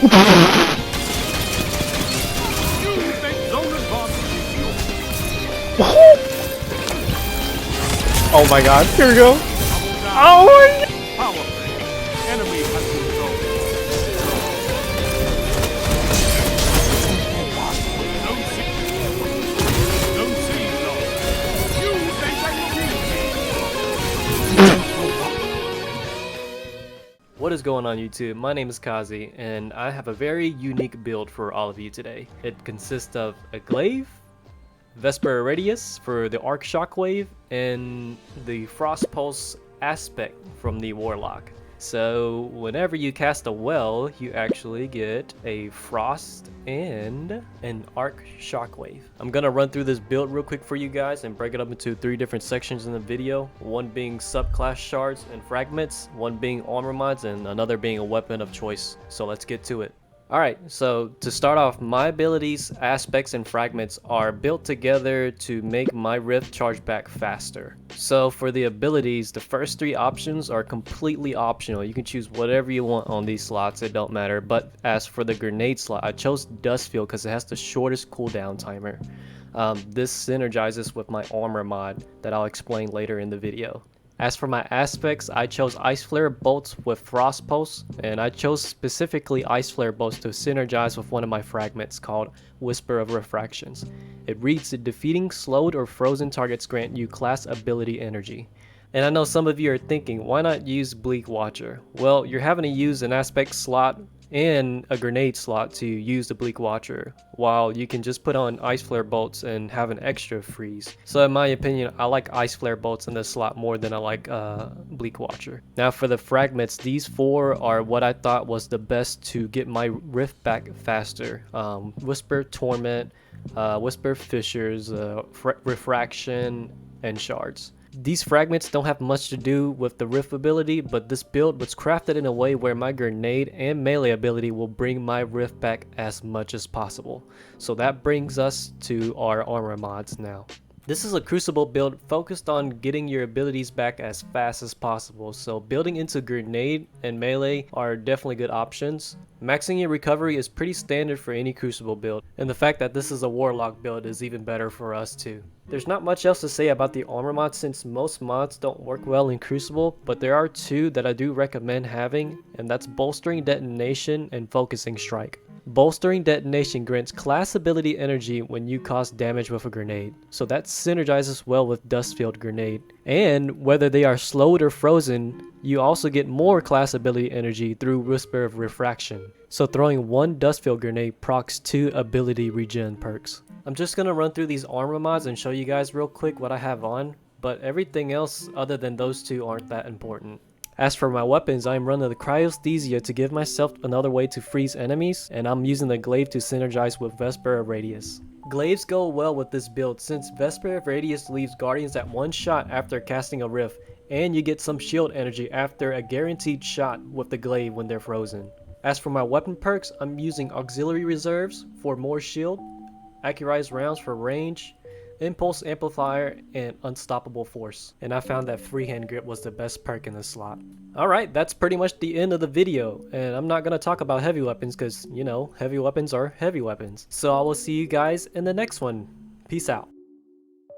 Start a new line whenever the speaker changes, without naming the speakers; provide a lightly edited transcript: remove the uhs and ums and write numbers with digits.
Oh my god, here we go. Oh my god.
Enemy has control. Don't see lost. Use
What is going on YouTube? My name is Kazi and I have a very unique build for all of you today. It consists of a glaive, Vesper Radius for the arc shockwave, and the Frostpulse aspect from the Warlock. So whenever you cast a well, you actually get a frost and an arc shockwave. I'm gonna run through this build real quick for you guys and break it up into 3 different sections in the video. One being subclass shards and fragments, one being armor mods, and another being a weapon of choice. So let's get to it. Alright, so to start off, my abilities, aspects, and fragments are built together to make my rift charge back faster. So for the abilities, the first 3 options are completely optional. You can choose whatever you want on these slots, it don't matter. But as for the grenade slot, I chose Dustfield because it has the shortest cooldown timer. This synergizes with my armor mod that I'll explain later in the video. As for my aspects, I chose Ice Flare Bolts with Frostpulse, and I chose specifically Ice Flare Bolts to synergize with one of my fragments called Whisper of Refractions. It reads that defeating slowed or frozen targets grant you class ability energy. And I know some of you are thinking, why not use Bleak Watcher? Well, you're having to use an aspect slot and a grenade slot to use the Bleak Watcher, while you can just put on Ice Flare Bolts and have an extra freeze. So in my opinion, I like Ice Flare Bolts in this slot more than I like Bleak Watcher. Now for the fragments, these 4 are what I thought was the best to get my rift back faster. Whisper Torment, Whisper Fissures, Refraction, and Shards. These fragments don't have much to do with the rift ability, but this build was crafted in a way where my grenade and melee ability will bring my rift back as much as possible. So that brings us to our armor mods now. This is a crucible build focused on getting your abilities back as fast as possible, so building into grenade and melee are definitely good options. Maxing your recovery is pretty standard for any crucible build, and the fact that this is a warlock build is even better for us too. There's not much else to say about the armor mod since most mods don't work well in crucible, but there are 2 that I do recommend having, and that's bolstering detonation and focusing strike. Bolstering detonation grants class ability energy when you cause damage with a grenade, so that synergizes well with Dustfield grenade. And whether they are slowed or frozen, you also get more class ability energy through Whisper of Refraction. So throwing 1 Dustfield grenade procs 2 ability regen perks. I'm just gonna run through these armor mods and show you guys real quick what I have on, but everything else other than those 2 aren't that important. As for my weapons, I'm running the Cryosthesia to give myself another way to freeze enemies, and I'm using the glaive to synergize with Vesper Radius. Glaives go well with this build since Vesper Radius leaves guardians at 1 shot after casting a rift, and you get some shield energy after a guaranteed shot with the glaive when they're frozen. As for my weapon perks, I'm using Auxiliary Reserves for more shield, Accurized Rounds for range, Impulse Amplifier, and Unstoppable Force. And I found that Freehand Grip was the best perk in this slot. Alright, that's pretty much the end of the video, and I'm not going to talk about heavy weapons because, you know, heavy weapons are heavy weapons. So I will see you guys in the next one. Peace out.